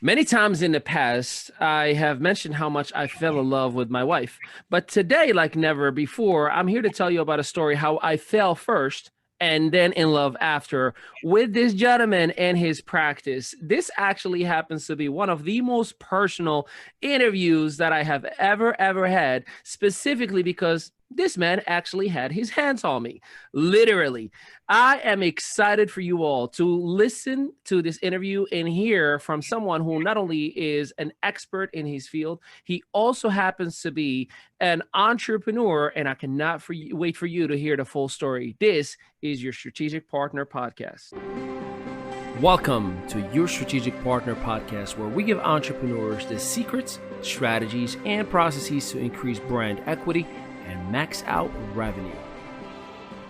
Many times in the past, I have mentioned how much I fell in love with my wife. But today, like never before, I'm here to tell you about a story how I fell first and then in love after with this gentleman and his practice. This actually happens to be one of the most personal interviews that I have ever had, specifically because this man actually had his hands on me, literally. I am excited for you all to listen to this interview and hear from someone who not only is an expert in his field, he also happens to be an entrepreneur. And I cannot wait for you to hear the full story. This is your Strategic Partner Podcast. Welcome to your Strategic Partner Podcast, where we give entrepreneurs the secrets, strategies, and processes to increase brand equity and max out revenue.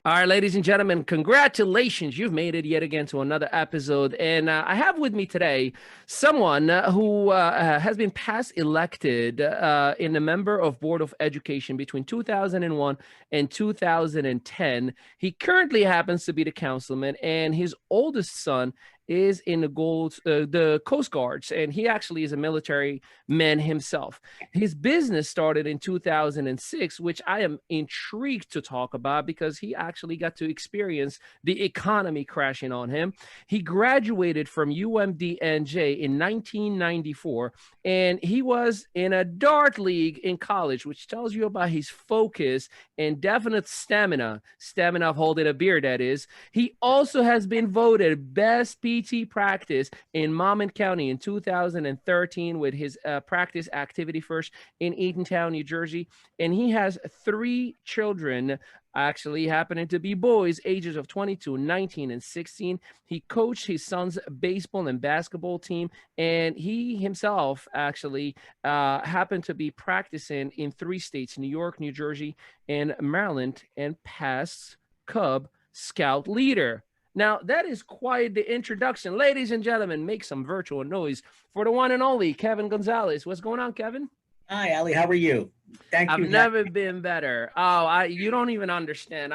All right, ladies and gentlemen, congratulations. You've made it yet again to another episode. And I have with me today someone who has been past elected in a member of Board of Education between 2001 and 2010. He currently happens to be the councilman, and his oldest son is in the Coast Guards, and he actually is a military man himself. His business started in 2006, which I am intrigued to talk about because he actually got to experience the economy crashing on him. He graduated from UMDNJ in 1994, and he was in a dart league in college, which tells you about his focus and definite stamina of holding a beer, that is. He also has been voted best PT practice in Monmouth County in 2013 with his practice activity first in Eatontown, New Jersey. And he has 3 children, actually happening to be boys, ages of 22, 19, and 16. He coached his son's baseball and basketball team, and he himself actually happened to be practicing in 3 states, New York, New Jersey, and Maryland, and past Cub Scout leader. Now, that is quite the introduction. Ladies and gentlemen, make some virtual noise for the one and only Kevin Gonzalez. What's going on, Kevin? Hi, Ali. How are you? Thank you. I've never been better. Oh, you don't even understand.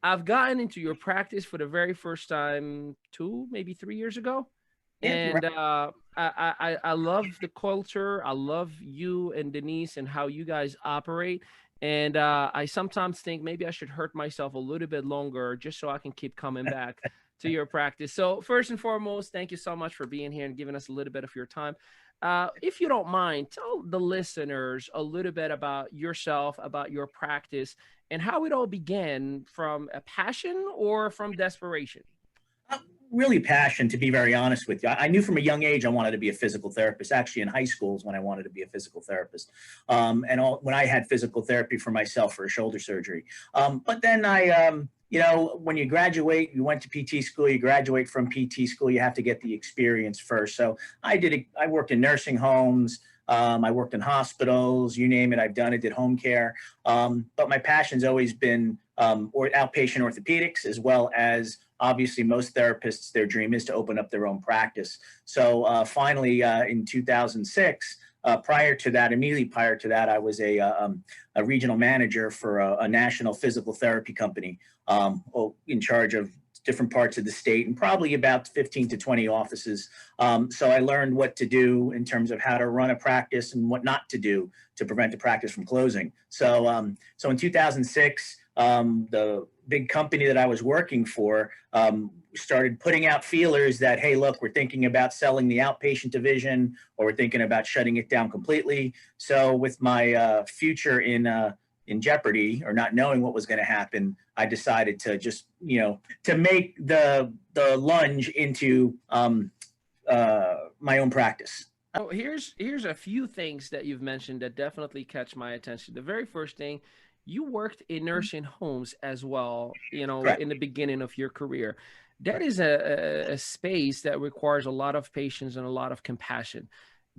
I've gotten into your practice for the very first time 2, maybe 3 years ago. And I love the culture. I love you and Denise and how you guys operate. And I sometimes think maybe I should hurt myself a little bit longer just so I can keep coming back to your practice. So first and foremost, thank you so much for being here and giving us a little bit of your time. If you don't mind, tell the listeners a little bit about yourself, about your practice, and how it all began, from a passion or from desperation. Really passion, to be very honest with you. I knew from a young age I wanted to be a physical therapist. Actually, in high school is when I wanted to be a physical therapist. When I had physical therapy for myself for a shoulder surgery. But then when you graduate, you went to PT school, you graduate from PT school, you have to get the experience first. So I worked in nursing homes. I worked in hospitals, you name it, I've done it, did home care. But my passion's always been outpatient orthopedics, as well as obviously most therapists, their dream is to open up their own practice. So finally, in 2006, immediately prior to that, I was a regional manager for a national physical therapy company in charge of different parts of the state and probably about 15 to 20 offices. So I learned what to do in terms of how to run a practice and what not to do to prevent a practice from closing. So in 2006, the big company that I was working for started putting out feelers that, hey, look, we're thinking about selling the outpatient division, or we're thinking about shutting it down completely. So with my future in jeopardy, or not knowing what was going to happen, I decided to just, to make the lunge into my own practice. Oh, here's a few things that you've mentioned that definitely catch my attention. The very first thing, you worked in nursing homes as well, Correct. in the beginning of your career. That is a space that requires a lot of patience and a lot of compassion.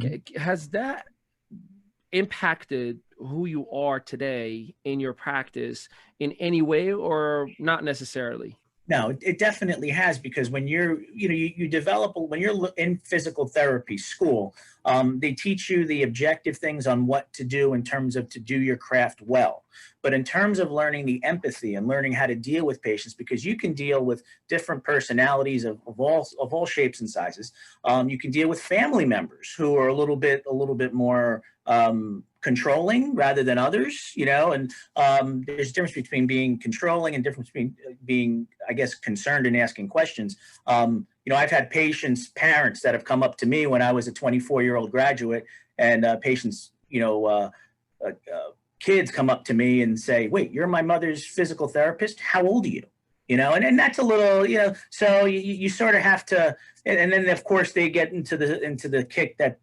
Mm-hmm. Has that impacted who you are today in your practice in any way, or not necessarily? No, it definitely has, because when you develop, when you're in physical therapy school, they teach you the objective things on what to do in terms of to do your craft well. But in terms of learning the empathy and learning how to deal with patients, because you can deal with different personalities of all shapes and sizes. You can deal with family members who are a little bit more controlling rather than others, and there's a difference between being controlling and difference between being, I guess, concerned and asking questions. I've had parents that have come up to me when I was a 24-year-old graduate, and kids come up to me and say, "Wait, you're my mother's physical therapist? How old are you?" And that's a little, so you sort of have to, and then of course they get into the kick that,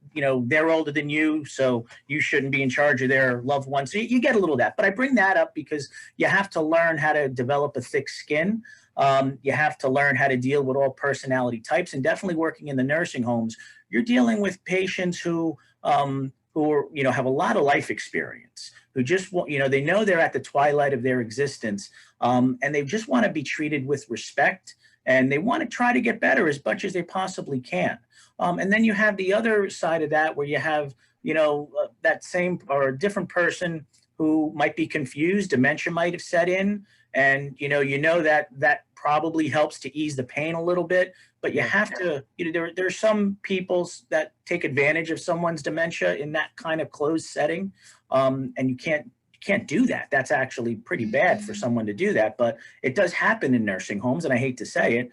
they're older than you, so you shouldn't be in charge of their loved ones. So you get a little of that, but I bring that up because you have to learn how to develop a thick skin. You have to learn how to deal with all personality types, and definitely working in the nursing homes, you're dealing with patients who are, have a lot of life experience, who just want, they know they're at the twilight of their existence, and they just want to be treated with respect, and they want to try to get better as much as they possibly can. And then you have the other side of that, where you have, that same or a different person who might be confused, dementia might have set in, and that probably helps to ease the pain a little bit. But you have to, there are some people that take advantage of someone's dementia in that kind of closed setting, and you can't do that. That's actually pretty bad for someone to do that, but it does happen in nursing homes, and I hate to say it.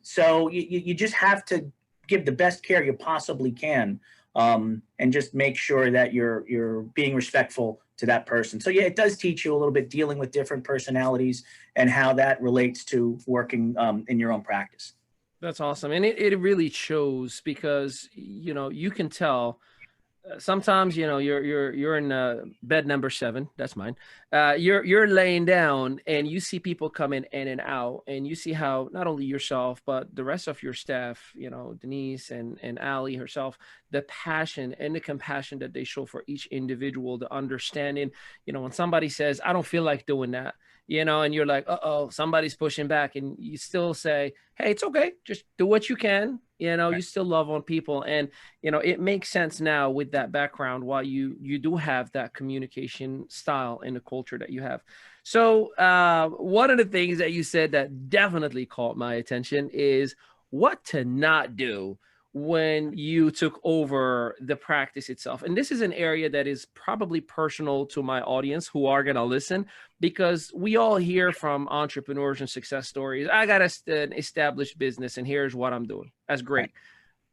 So you just have to give the best care you possibly can, and just make sure that you're being respectful to that person. So yeah, it does teach you a little bit dealing with different personalities and how that relates to working in your own practice. That's awesome. And it really shows, because, you can tell sometimes, you're in bed number 7. That's mine. You're laying down and you see people coming in and out, and you see how not only yourself, but the rest of your staff, Denise and Allie herself, the passion and the compassion that they show for each individual, the understanding, when somebody says, "I don't feel like doing that," and you're like, "Uh-oh, somebody's pushing back," and you still say, "Hey, it's okay. Just do what you can." You still love on people. And, it makes sense now with that background why you do have that communication style and the culture that you have. So one of the things that you said that definitely caught my attention is what to not do when you took over the practice itself. And this is an area that is probably personal to my audience who are going to listen, because we all hear from entrepreneurs and success stories. I got an established business and here's what I'm doing. That's great.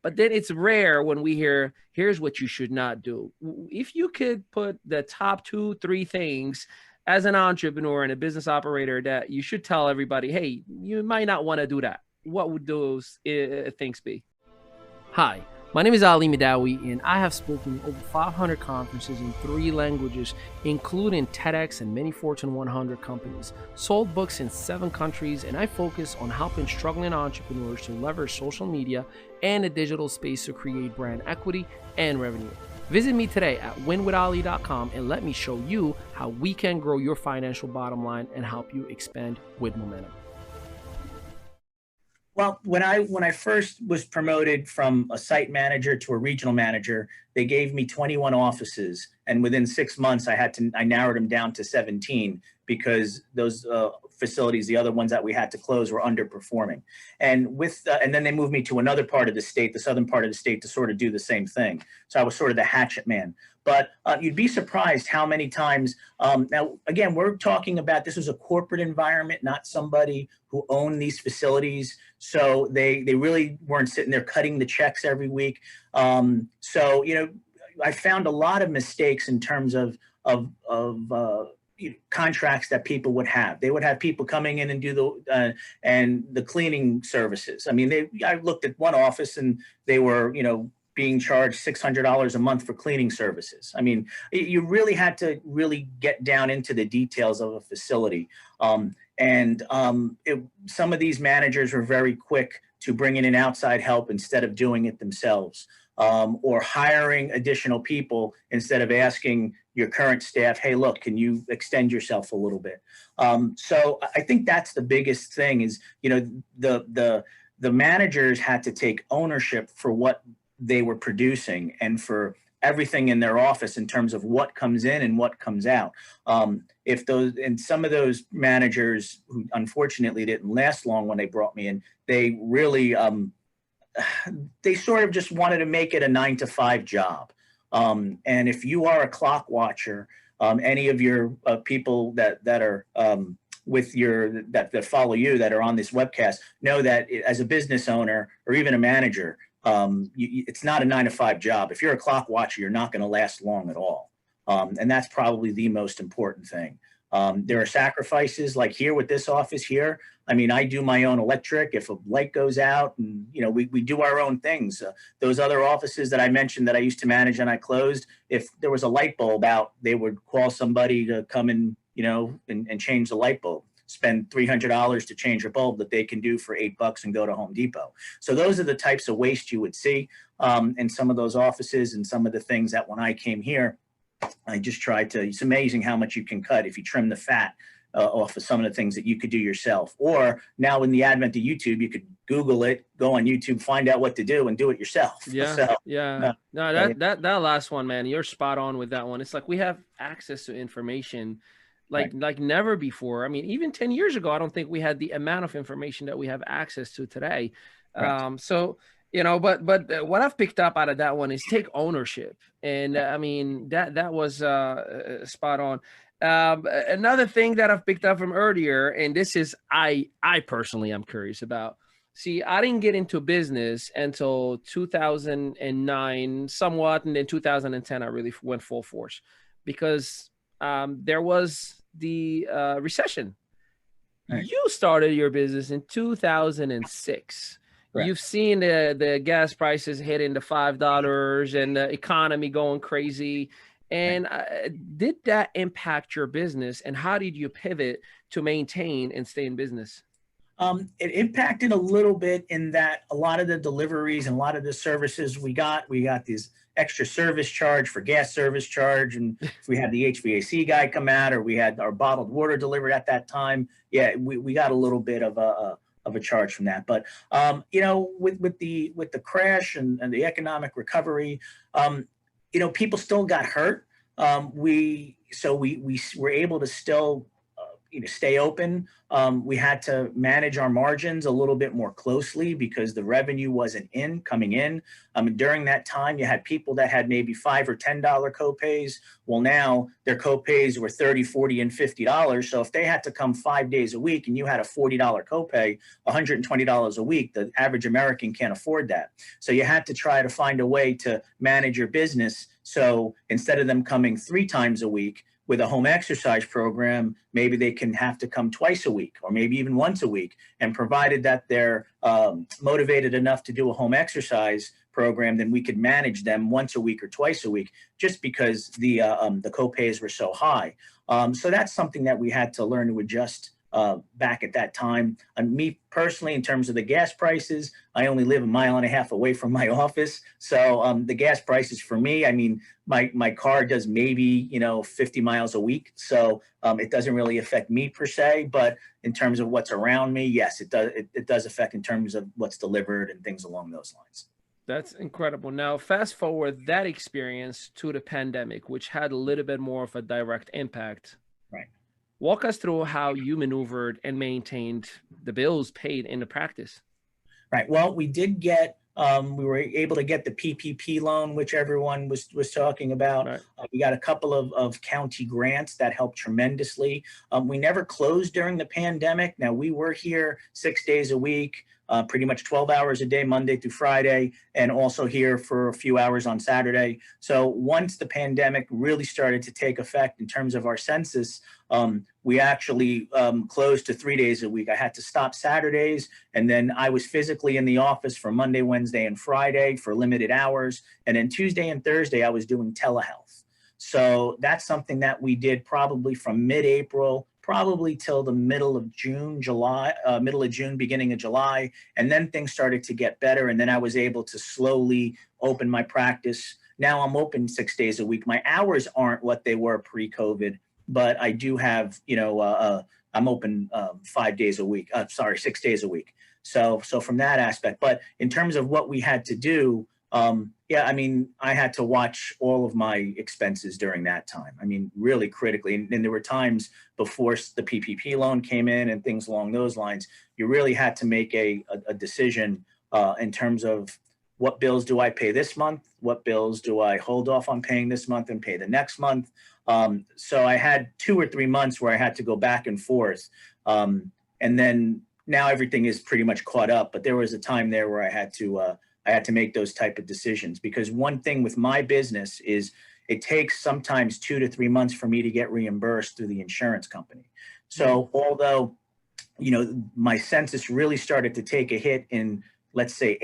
But then it's rare when we hear, here's what you should not do. If you could put the top 2-3 things as an entrepreneur and a business operator that you should tell everybody, hey, you might not want to do that, what would those things be? Hi, my name is Ali Midawi, and I have spoken over 500 conferences in 3 languages, including TEDx and many Fortune 100 companies, sold books in 7 countries, and I focus on helping struggling entrepreneurs to leverage social media and the digital space to create brand equity and revenue. Visit me today at winwithali.com and let me show you how we can grow your financial bottom line and help you expand with momentum. Well, when I first was promoted from a site manager to a regional manager, they gave me 21 offices, and within 6 months, I narrowed them down to 17, because those facilities, the other ones that we had to close, were underperforming. And then they moved me to another part of the state, the southern part of the state, to sort of do the same thing. So I was sort of the hatchet man. But you'd be surprised how many times, now, again, we're talking about, this was a corporate environment, not somebody who owned these facilities. So they really weren't sitting there cutting the checks every week. So, I found a lot of mistakes in terms of contracts that people would have. They would have people coming in and do the cleaning services. I mean, I looked at one office and they were, being charged $600 a month for cleaning services. I mean, you really had to really get down into the details of a facility. Some of these managers were very quick to bring in outside help instead of doing it themselves. or hiring additional people instead of asking your current staff, hey, look, can you extend yourself a little bit? So I think that's the biggest thing is, the managers had to take ownership for what they were producing and for everything in their office in terms of what comes in and what comes out. Some of those managers who unfortunately didn't last long when they brought me in, they really, they sort of just wanted to make it a 9-to-5 job. And if you are a clock watcher, any of your people that are with that follow you that are on this webcast know that as a business owner or even a manager, it's not a 9-to-5 job. If you're a clock watcher, you're not going to last long at all. And that's probably the most important thing. There are sacrifices like here with this office here. I mean, I do my own electric. If a light goes out and, we do our own things. Those other offices that I mentioned that I used to manage and I closed, if there was a light bulb out, they would call somebody to come and, and change the light bulb. Spend $300 to change a bulb that they can do for $8 and go to Home Depot. So those are the types of waste you would see in some of those offices and some of the things that when I came here, I just tried to, it's amazing how much you can cut if you trim the fat off of some of the things that you could do yourself. Or now in the advent of YouTube, you could Google it, go on YouTube, find out what to do and do it yourself. Yeah. So, No, that last one, man, you're spot on with that one. It's like we have access to information like never before. I mean, even 10 years ago, I don't think we had the amount of information that we have access to today. Right. So, but what I've picked up out of that one is take ownership. And I mean, that was spot on. Another thing that I've picked up from earlier, and this is, I personally am curious about. See, I didn't get into business until 2009 somewhat. And then 2010, I really went full force because there was the recession. Right. You started your business in 2006. Correct. You've seen the gas prices hitting the $5 and the economy going crazy. And did that impact your business? And how did you pivot to maintain and stay in business? It impacted a little bit in that a lot of the deliveries and a lot of the services we got these extra service charge for gas service charge. And if we had the HVAC guy come out or we had our bottled water delivered at that time, we got a little bit of a charge from that. But, with the crash and the economic recovery, people still got hurt. We were able to still stay open. We had to manage our margins a little bit more closely because the revenue wasn't coming in. During that time, you had people that had maybe $5 or $10 copays. Well, now their copays were $30, $40, and $50. So if they had to come 5 days a week and you had a $40 copay, $120 a week, the average American can't afford that. So you had to try to find a way to manage your business. So instead of them coming 3 times a week, with a home exercise program, maybe they can have to come twice a week or maybe even once a week. And provided that they're motivated enough to do a home exercise program, then we could manage them once a week or twice a week just because the copays were so high. So that's something that we had to learn to adjust back at that time. Me personally, in terms of the gas prices, I only live 1.5 miles away from my office. So the gas prices for me, I mean, my car does maybe, 50 miles a week. So it doesn't really affect me per se, but in terms of what's around me, yes, it does. It does affect in terms of what's delivered and things along those lines. That's incredible. Now, fast forward that experience to the pandemic, which had a little bit more of a direct impact. Right. Walk us through how you maneuvered and maintained the bills paid in the practice. Right. Well, we did get, we were able to get the PPP loan, which everyone was talking about. Right. We got a couple of county grants that helped tremendously. We never closed during the pandemic. Now, we were here 6 days a week, pretty much 12 hours a day, Monday through Friday, and also here for a few hours on Saturday. So once the pandemic really started to take effect in terms of our census, we actually closed to 3 days a week. I had to stop Saturdays, and then I was physically in the office for Monday, Wednesday, and Friday for limited hours. And then Tuesday and Thursday, I was doing telehealth. So that's something that we did probably from mid-April probably till the middle of June, beginning of July. And then things started to get better. And then I was able to slowly open my practice. Now I'm open 6 days a week. My hours aren't what they were pre-COVID, but I do have, I'm open 5 days a week. 6 days a week. So from that aspect, but in terms of what we had to do, I had to watch all of my expenses during that time. I mean, really critically. And there were times before the PPP loan came in and things along those lines, you really had to make a decision in terms of what bills do I pay this month? What bills do I hold off on paying this month and pay the next month? So I had 2 or 3 months where I had to go back and forth. And then now everything is pretty much caught up. But there was a time there where I had to make those type of decisions, because one thing with my business is it takes sometimes 2 to 3 months for me to get reimbursed through the insurance company. So although, my census really started to take a hit in, let's say,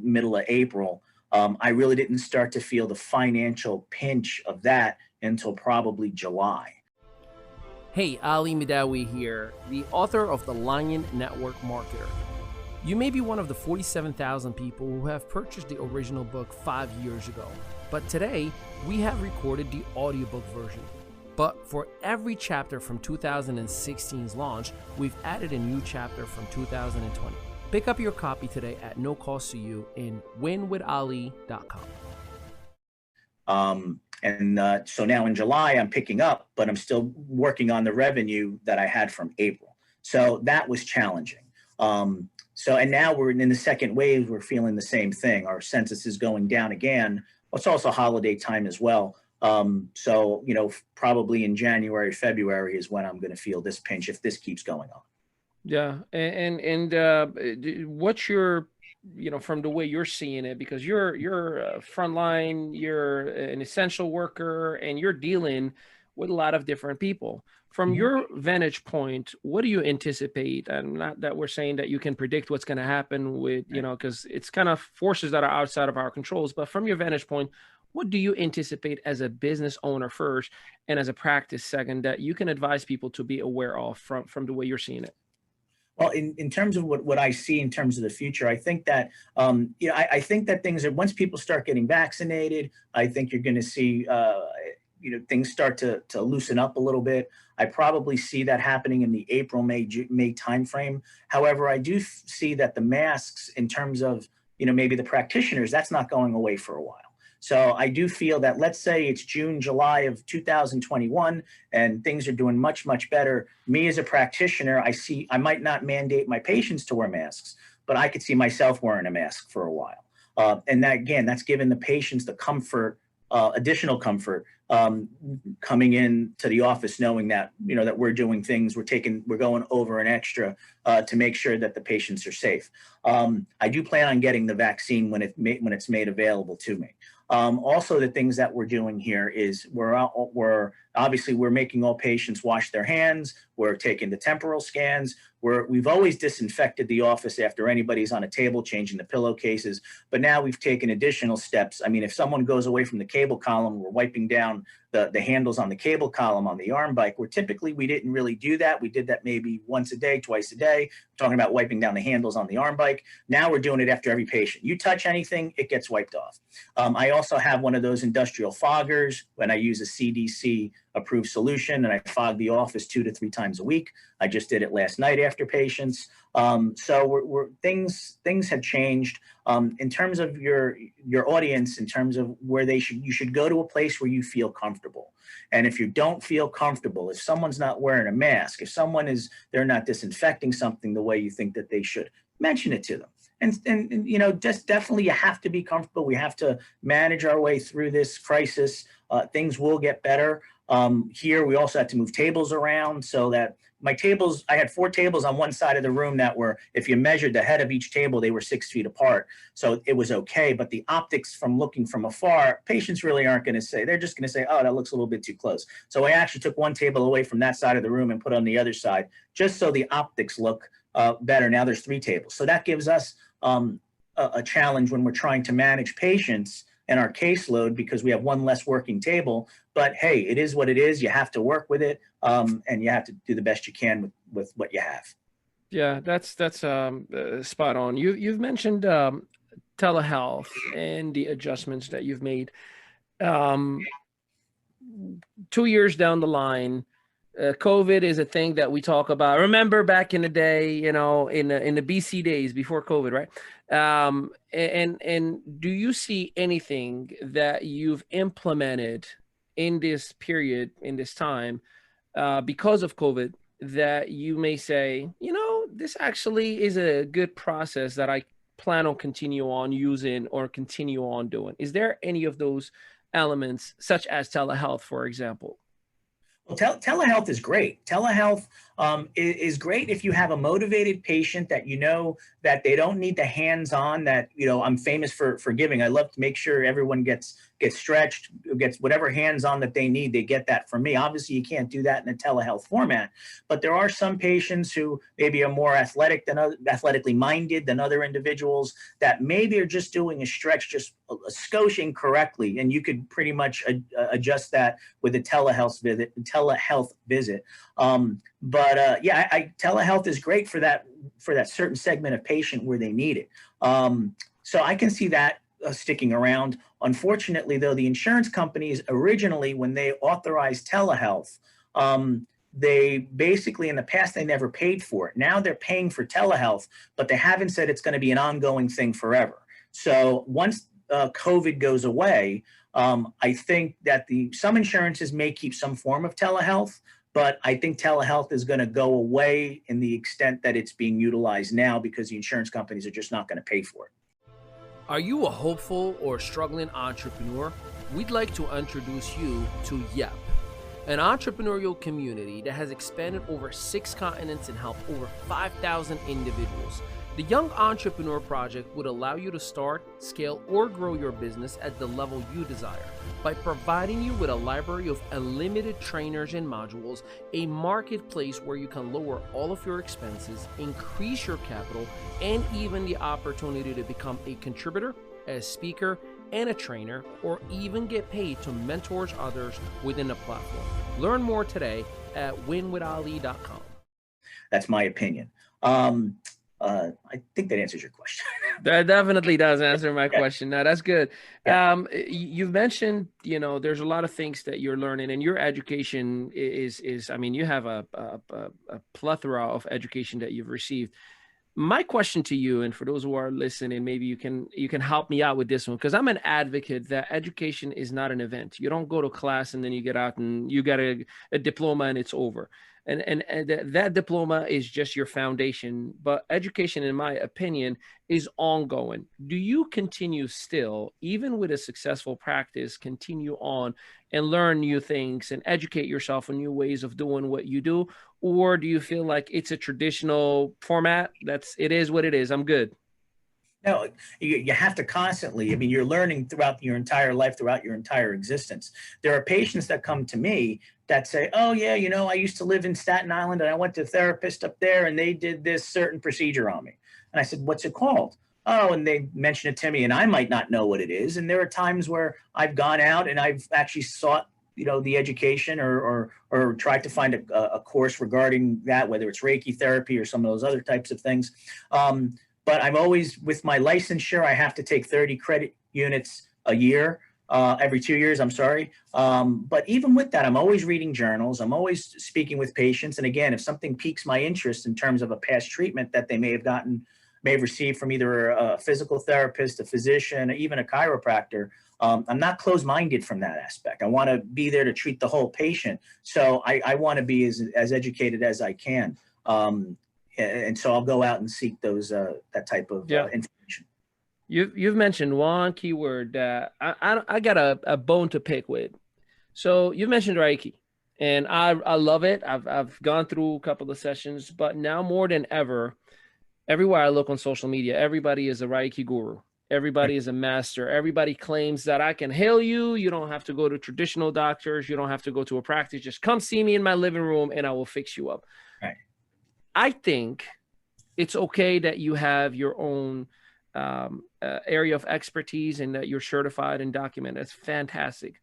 middle of April, I really didn't start to feel the financial pinch of that until probably July. Hey, Ali Midawi here, the author of The Lion Network Marketer. You may be one of the 47,000 people who have purchased the original book 5 years ago, but today we have recorded the audiobook version. But for every chapter from 2016's launch, we've added a new chapter from 2020. Pick up your copy today at no cost to you in winwithali.com. So now in July, I'm picking up, but I'm still working on the revenue that I had from April. So that was challenging. And now we're in the second wave, we're feeling the same thing. Our census is going down again. It's also holiday time as well. Probably in January, February is when I'm going to feel this pinch if this keeps going on. Yeah. And what's your, from the way you're seeing it, because you're a frontline, you're an essential worker, and you're dealing with a lot of different people. From your vantage point, what do you anticipate? And not that we're saying that you can predict what's going to happen with, because it's kind of forces that are outside of our controls. But from your vantage point, what do you anticipate as a business owner first and as a practice second that you can advise people to be aware of from the way you're seeing it? Well, in terms of what I see in terms of the future, I think that, I think that things are, once people start getting vaccinated, I think you're going to see, things start to loosen up a little bit. I probably see that happening in the April, May timeframe. However, I do see that the masks, in terms of, maybe the practitioners, that's not going away for a while. So I do feel that, let's say it's June, July of 2021, and things are doing much, much better. Me as a practitioner, I might not mandate my patients to wear masks, but I could see myself wearing a mask for a while. And that, again, that's giving the patients the comfort, additional comfort, coming in to the office, knowing that, that we're doing things, we're going over an extra to make sure that the patients are safe. I do plan on getting the vaccine when it's made available to me. Also, the things that we're doing here is we're making all patients wash their hands. We're taking the temporal scans. We've always disinfected the office after anybody's on a table, changing the pillowcases. But now we've taken additional steps. I mean, if someone goes away from the cable column, we're wiping down the handles on the cable column on the arm bike, where typically we didn't really do that. We did that maybe once a day, twice a day, talking about wiping down the handles on the arm bike. Now we're doing it after every patient. You touch anything, it gets wiped off. I also have one of those industrial foggers when I use a CDC approved solution, and I fog the office 2 to 3 times a week. I just did it last night after patients. So things have changed in terms of your audience, in terms of where you should go to a place where you feel comfortable. And if you don't feel comfortable, if someone's not wearing a mask, if they're not disinfecting something the way you think that they should, mention it to them. And just definitely you have to be comfortable. We have to manage our way through this crisis. Things will get better. Here, we also had to move tables around so that I had 4 tables on one side of the room that were, if you measured the head of each table, they were 6 feet apart. So it was okay. But the optics from looking from afar, patients really aren't going to say, they're just going to say, oh, that looks a little bit too close. So I actually took one table away from that side of the room and put on the other side, just so the optics look better. Now there's 3 tables. So that gives us a challenge when we're trying to manage patients in our caseload because we have one less working table. But hey, it is what it is. You have to work with it, and you have to do the best you can with what you have. Yeah, that's spot on. You've mentioned telehealth and the adjustments that you've made. 2 years down the line, COVID is a thing that we talk about. Remember back in the day, you know, in the BC days before COVID, right? And do you see anything that you've implemented in this period, in this time, because of COVID, that you may say, you know, this actually is a good process that I plan on continue on using or continue on doing? Is there any of those elements, such as telehealth, for example? Well, telehealth is great. Telehealth is great if you have a motivated patient that you know that they don't need the hands-on that, you know, I'm famous for giving. I love to make sure everyone gets stretched, gets whatever hands-on that they need. They get that from me. Obviously, you can't do that in a telehealth format, but there are some patients who maybe are more athletically minded than other individuals that maybe are just doing a stretch, just a skosh incorrectly, and you could pretty much adjust that with a telehealth visit. Telehealth is great for that certain segment of patient where they need it. So I can see that sticking around. Unfortunately, though, the insurance companies originally, when they authorized telehealth, they basically, in the past, they never paid for it. Now they're paying for telehealth, but they haven't said it's going to be an ongoing thing forever. So once COVID goes away, I think that some insurances may keep some form of telehealth, but I think telehealth is going to go away in the extent that it's being utilized now because the insurance companies are just not going to pay for it. Are you a hopeful or struggling entrepreneur? We'd like to introduce you to YEP, an entrepreneurial community that has expanded over 6 continents and helped over 5,000 individuals. The Young Entrepreneur Project would allow you to start, scale, or grow your business at the level you desire by providing you with a library of unlimited trainers and modules, a marketplace where you can lower all of your expenses, increase your capital, and even the opportunity to become a contributor, a speaker, and a trainer, or even get paid to mentor others within the platform. Learn more today at winwithali.com. That's my opinion. I think that answers your question. That definitely does answer my question. Now, that's good. You've mentioned, you know, there's a lot of things that you're learning, and your education is I mean, you have a plethora of education that you've received. My question to you, and for those who are listening, maybe you can help me out with this one, because I'm an advocate that education is not an event. You don't go to class and then you get out and you get a diploma and it's over. And that diploma is just your foundation. But education, in my opinion, is ongoing. Do you continue still, even with a successful practice, continue on and learn new things and educate yourself on new ways of doing what you do? Or do you feel like it's a traditional format? It is what it is. I'm good. No, you have to constantly, I mean, you're learning throughout your entire life, throughout your entire existence. There are patients that come to me that say, oh yeah, you know, I used to live in Staten Island and I went to a therapist up there and they did this certain procedure on me. And I said, what's it called? Oh, and they mention it to me and I might not know what it is. And there are times where I've gone out and I've actually sought, you know, the education or tried to find a course regarding that, whether it's Reiki therapy or some of those other types of things. But I'm always, with my licensure, I have to take 30 credit units a year, every 2 years, I'm sorry. But even with that, I'm always reading journals. I'm always speaking with patients. And again, if something piques my interest in terms of a past treatment that they may have received from either a physical therapist, a physician, or even a chiropractor, I'm not closed-minded from that aspect. I want to be there to treat the whole patient. So I want to be as educated as I can. And so I'll go out and seek those that type of information. You've mentioned one keyword that I got a bone to pick with. So you've mentioned Reiki, and I love it. I've gone through a couple of sessions, but now more than ever, everywhere I look on social media, everybody is a Reiki guru. Everybody is a master. Everybody claims that I can heal you. You don't have to go to traditional doctors. You don't have to go to a practice. Just come see me in my living room and I will fix you up. Right. I think it's okay that you have your own area of expertise and that you're certified and documented. That's fantastic.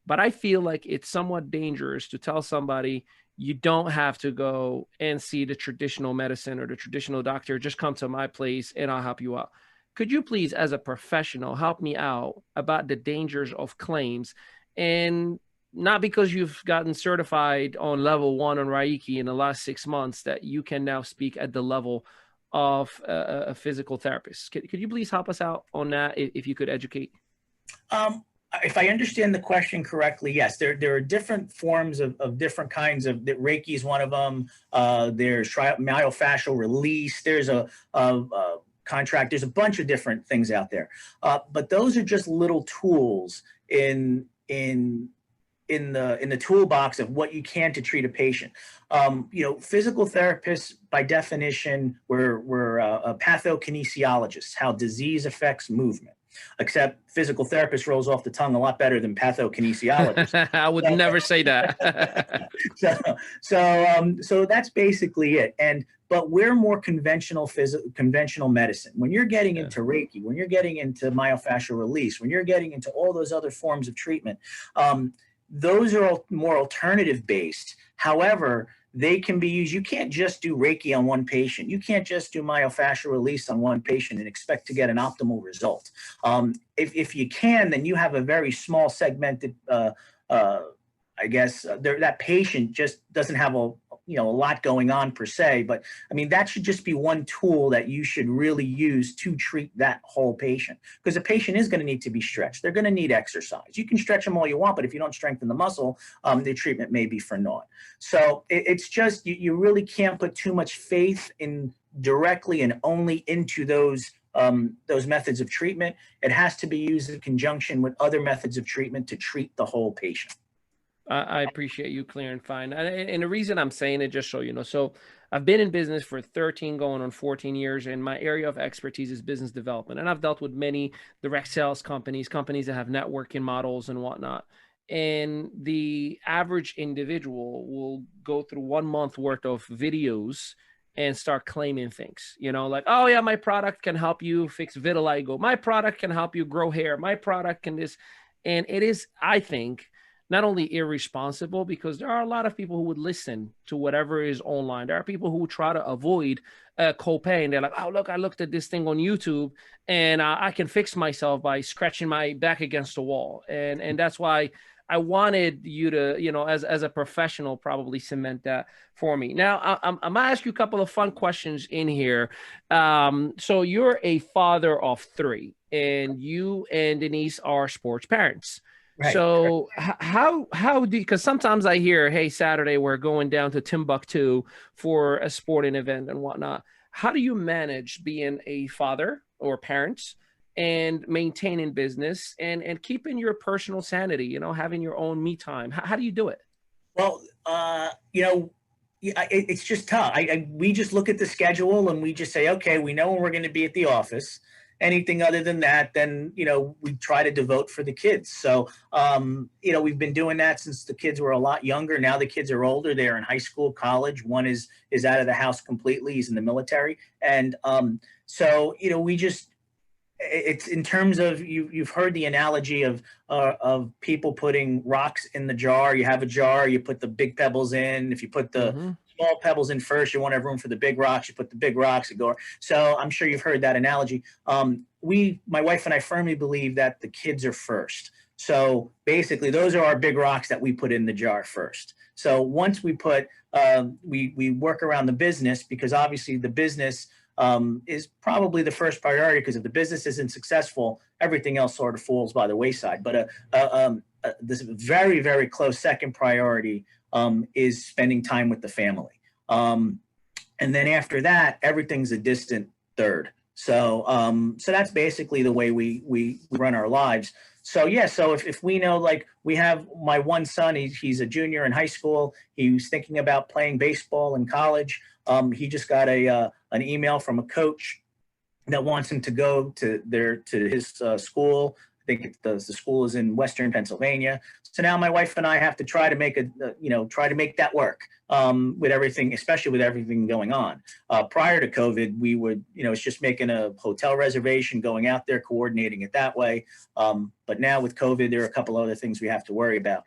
But I feel like it's somewhat dangerous to tell somebody you don't have to go and see the traditional medicine or the traditional doctor. Just come to my place and I'll help you out. Could you please, as a professional, help me out about the dangers of claims? And not because you've gotten certified on level 1 on Reiki in the last 6 months that you can now speak at the level of a physical therapist. Could you please help us out on that if you could educate? If I understand the question correctly, yes, there are different forms of different kinds of, Reiki is one of them. There's myofascial release. There's a contract. There's a bunch of different things out there. But those are just little tools in the toolbox of what you can to treat a patient. Physical therapists, by definition, we're pathokinesiologists, how disease affects movement. Except physical therapist rolls off the tongue a lot better than pathokinesiologist. I would never say that. So that's basically it. But we're more conventional medicine. When you're getting into Reiki, when you're getting into myofascial release, when you're getting into all those other forms of treatment, those are all more alternative based. However, they can be used. You can't just do Reiki on one patient. You can't just do myofascial release on one patient and expect to get an optimal result. If you can, then you have a very small segmented, that patient just doesn't have a lot going on per se. But I mean, that should just be one tool that you should really use to treat that whole patient, because a patient is going to need to be stretched. They're going to need exercise. You can stretch them all you want, but if you don't strengthen the muscle, the treatment may be for naught. So it's just, you really can't put too much faith in directly and only into those methods of treatment. It has to be used in conjunction with other methods of treatment to treat the whole patient. I appreciate you clarifying. And the reason I'm saying it, just so you know, so I've been in business for 13 going on 14 years, and my area of expertise is business development. And I've dealt with many direct sales companies that have networking models and whatnot. And the average individual will go through 1 month worth of videos and start claiming things, like, oh yeah, my product can help you fix vitiligo. My product can help you grow hair. My product can this. And it is, I think, not only irresponsible, because there are a lot of people who would listen to whatever is online. There are people who try to avoid a copay, and they're like, oh, look, I looked at this thing on YouTube and I can fix myself by scratching my back against the wall. And that's why I wanted you to, as a professional, probably cement that for me. Now, I'm going to ask you a couple of fun questions in here. So you're a father of 3, and you and Denise are sports parents. Right. So how do, because sometimes I hear, hey, Saturday we're going down to Timbuktu for a sporting event and whatnot. How do you manage being a father or parent and maintaining business and keeping your personal sanity, having your own me time? How do you do it? Well, it's just tough. We just look at the schedule and we just say, okay, we know when we're going to be at the office. Anything other than that, then, we try to devote for the kids. So, we've been doing that since the kids were a lot younger. Now the kids are older. They're in high school, college. One is out of the house completely. He's in the military. And so, we just, it's in terms of, you've heard the analogy of people putting rocks in the jar. You have a jar, you put the big pebbles in. If you put the small pebbles in first, you want to have room for the big rocks. You put the big rocks and go. So I'm sure you've heard that analogy. My wife and I firmly believe that the kids are first. So basically those are our big rocks that we put in the jar first. So once we put, we work around the business, because obviously the business is probably the first priority, because if the business isn't successful, everything else sort of falls by the wayside. But this very, very close second priority is spending time with the family. And then after that, everything's a distant third. So that's basically the way we run our lives. So yeah, so if we know, like, we have my one son, he's a junior in high school. He was thinking about playing baseball in college. He just got an email from a coach that wants him to go to his school. think the school is in Western Pennsylvania. So now my wife and I have to try to make try to make that work with everything, especially with everything going on. Prior to COVID, we would, it's just making a hotel reservation, going out there, coordinating it that way. But now with COVID, there are a couple other things we have to worry about.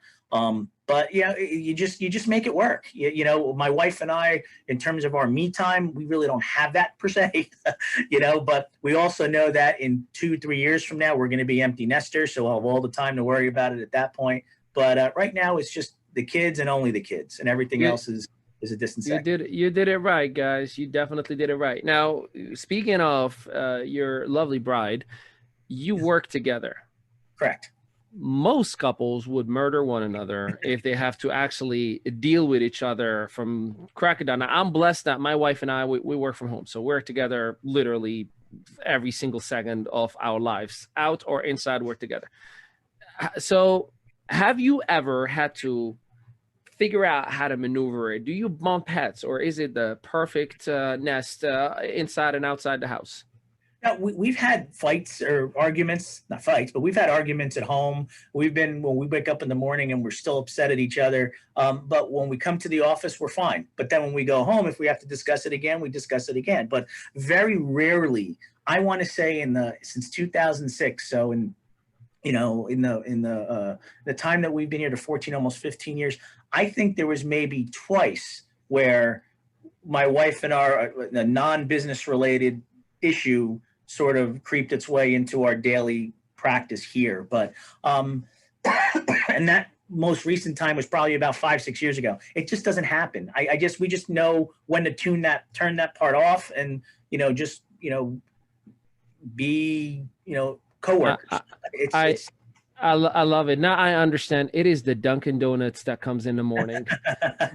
But yeah, you just make it work. My wife and I, in terms of our me time, we really don't have that per se, but we also know that in 2-3 years from now, we're going to be empty nesters. So we'll have all the time to worry about it at that point. But right now it's just the kids and only the kids, and everything else is a distant second. You did it right, guys. You definitely did it right. Now, speaking of your lovely bride, you work together. Correct. Most couples would murder one another if they have to actually deal with each other from crack of dawn. Now, I'm blessed that my wife and I, we work from home. So we're together literally every single second of our lives, out or inside, we're together. So have you ever had to figure out how to maneuver it? Do you bump heads, or is it the perfect nest inside and outside the house? Yeah, we've had fights or arguments, not fights, but we've had arguments at home. When we wake up in the morning and we're still upset at each other. But when we come to the office, we're fine. But then when we go home, if we have to discuss it again, we discuss it again. But very rarely, I want to say since 2006. So in the time that we've been here to 14, almost 15 years, I think there was maybe twice where my wife and a non-business related issue sort of creeped its way into our daily practice here. But and that most recent time was probably about 5-6 years ago. It just doesn't happen. We just know when to turn that part off, and be coworkers. I love it. Now I understand. It is the Dunkin' Donuts that comes in the morning.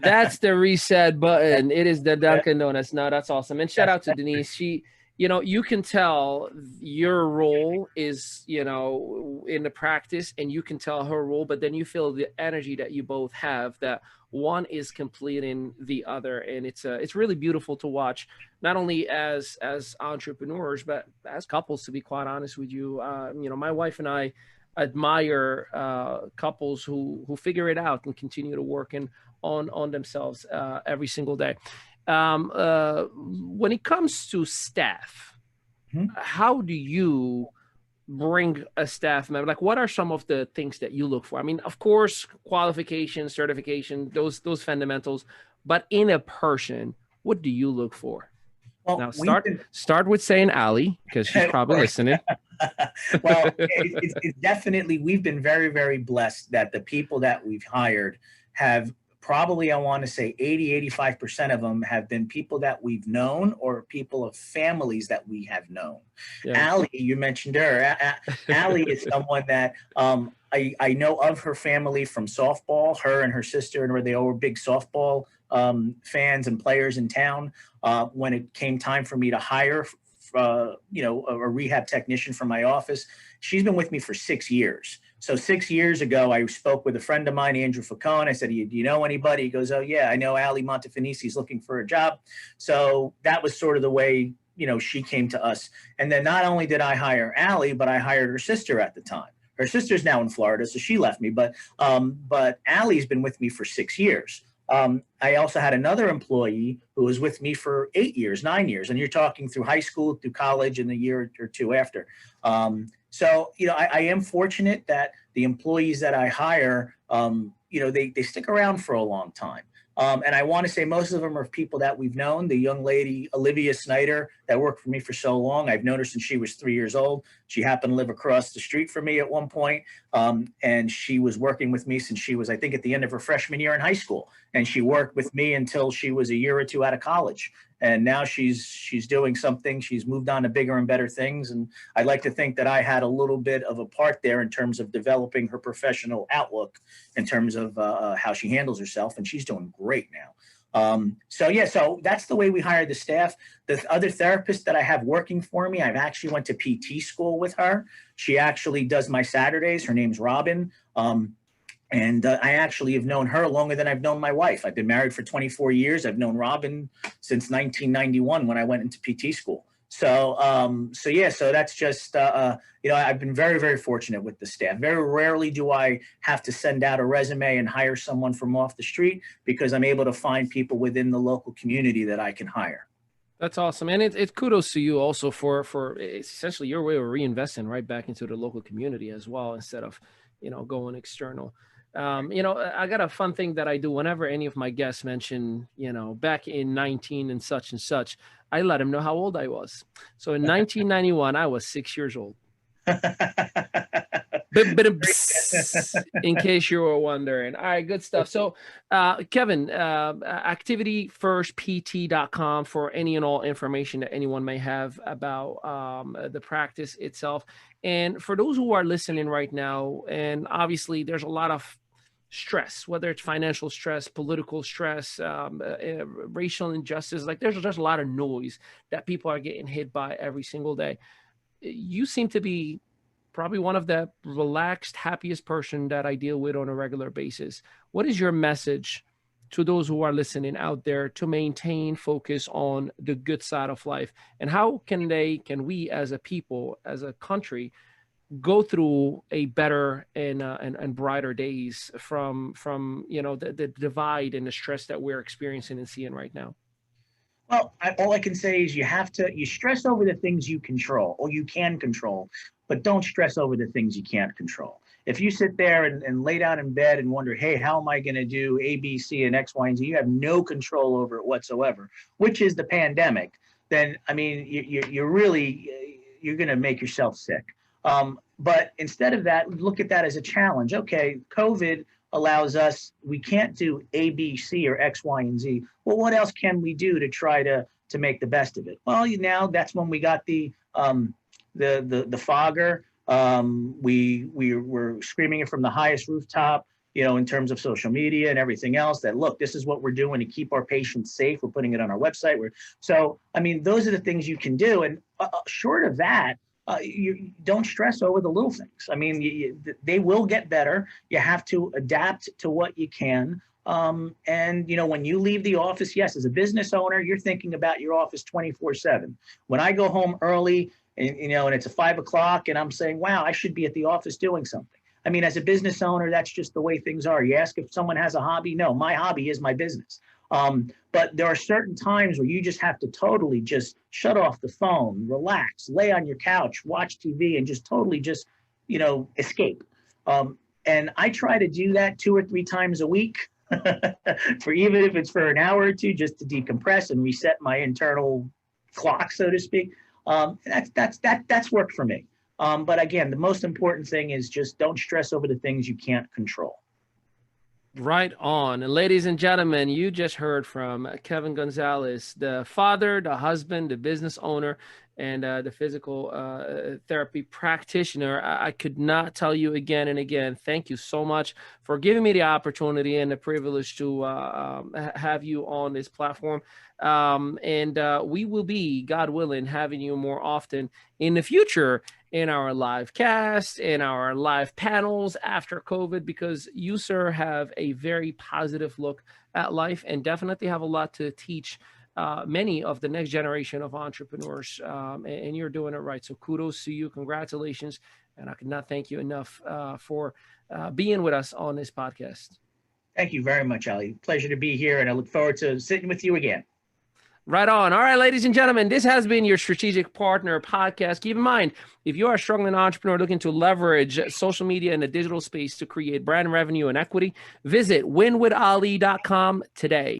That's the reset button. It is the Dunkin' Donuts. No, that's awesome. And shout out to Denise. She, you can tell your role is, in the practice, and you can tell her role, but then you feel the energy that you both have, that one is completing the other. And it's really beautiful to watch, not only as entrepreneurs, but as couples, to be quite honest with you. My wife and I admire couples who figure it out and continue to work on themselves every single day. When it comes to staff, how do you bring a staff member? Like, what are some of the things that you look for? I mean, of course, qualification, certification, those fundamentals, but in a person, what do you look for? Well, now start with saying Allie, because she's probably listening. Well, it's definitely, we've been very, very blessed that the people that we've hired have probably, I want to say 80-85% of them have been people that we've known, or people of families that we have known. Yeah. Allie, you mentioned her. Allie is someone that I know of her family from softball. Her and her sister, and they all were big softball fans and players in town. When it came time for me to hire a rehab technician for my office, she's been with me for 6 years. So 6 years ago, I spoke with a friend of mine, Andrew Facone. I said, do you know anybody? He goes, oh, yeah, I know Ali Montefinisi is looking for a job. So that was sort of the way, she came to us. And then not only did I hire Ali, but I hired her sister at the time. Her sister's now in Florida, so she left me. But Allie's been with me for 6 years. I also had another employee who was with me for 8 years, 9 years. And you're talking through high school, through college, and a year or two after. So, I am fortunate that the employees that I hire, they stick around for a long time. And I want to say most of them are people that we've known. The young lady, Olivia Snyder, that worked for me for so long, I've known her since she was 3 years old. She happened to live across the street from me at one point. And she was working with me since she was, I think, at the end of her freshman year in high school. And she worked with me until she was a year or two out of college. And now she's doing something. She's moved on to bigger and better things. And I'd like to think that I had a little bit of a part there in terms of developing her professional outlook in terms of how she handles herself. And she's doing great now. So that's the way we hire the staff. The other therapist that I have working for me, I've actually went to PT school with her. She actually does my Saturdays. Her name's Robin. And I actually have known her longer than I've known my wife. I've been married for 24 years. I've known Robin since 1991 when I went into PT school. So that's just, I've been very, very fortunate with the staff. Very rarely do I have to send out a resume and hire someone from off the street, because I'm able to find people within the local community that I can hire. That's awesome. And it's kudos to you also for essentially your way of reinvesting right back into the local community as well, instead of, going external. I got a fun thing that I do whenever any of my guests mention, back in 19 and such, I let them know how old I was. So in 1991, I was 6 years old. In case you were wondering. All right, good stuff. So, Kevin, activityfirstpt.com for any and all information that anyone may have about the practice itself. And for those who are listening right now, and obviously there's a lot of stress, whether it's financial stress, political stress, racial injustice, like there's just a lot of noise that people are getting hit by every single day. You seem to be probably one of the relaxed, happiest person that I deal with on a regular basis. What is your message to those who are listening out there to maintain focus on the good side of life? And how can we as a people, as a country, go through a better and brighter days from the divide and the stress that we're experiencing and seeing right now? Well, all I can say is you stress over the things you control or you can control, but don't stress over the things you can't control. If you sit there and lay down in bed and wonder, hey, how am I going to do A, B, C, and X, Y, and Z? You have no control over it whatsoever, which is the pandemic. Then, I mean, you're going to make yourself sick. But instead of that, look at that as a challenge. Okay, COVID allows us, we can't do A, B, C, or X, Y, and Z. Well, what else can we do to try to make the best of it? Well, now that's when we got the fogger. We were screaming it from the highest rooftop, in terms of social media and everything else, that look, this is what we're doing to keep our patients safe. We're putting it on our website. Those are the things you can do. And short of that, you don't stress over the little things. I mean, they will get better. You have to adapt to what you can. And when you leave the office, yes, as a business owner, you're thinking about your office 24/7. When I go home early and it's 5 o'clock and I'm saying, wow, I should be at the office doing something. I mean, as a business owner, that's just the way things are. You ask if someone has a hobby. No, my hobby is my business. But there are certain times where you just have to totally just shut off the phone, relax, lay on your couch, watch TV, and just totally escape. And I try to do that 2 or 3 times a week, even if it's for an hour or two, just to decompress and reset my internal clock, so to speak. That's worked for me. But again, the most important thing is just don't stress over the things you can't control. Right on. And ladies and gentlemen, you just heard from Kevin Gonzalez, the father, the husband, the business owner, and the physical therapy practitioner. I could not tell you again and again, thank you so much for giving me the opportunity and the privilege to have you on this platform. And we will be, God willing, having you more often in the future in our live cast, in our live panels after COVID, because you, sir, have a very positive look at life and definitely have a lot to teach many of the next generation of entrepreneurs, and you're doing it right. So kudos to you. Congratulations. And I could not thank you enough for being with us on this podcast. Thank you very much, Ali. Pleasure to be here. And I look forward to sitting with you again. Right on. All right, ladies and gentlemen, this has been your Strategic Partner podcast. Keep in mind, if you are a struggling entrepreneur looking to leverage social media and the digital space to create brand revenue and equity, visit winwithali.com today.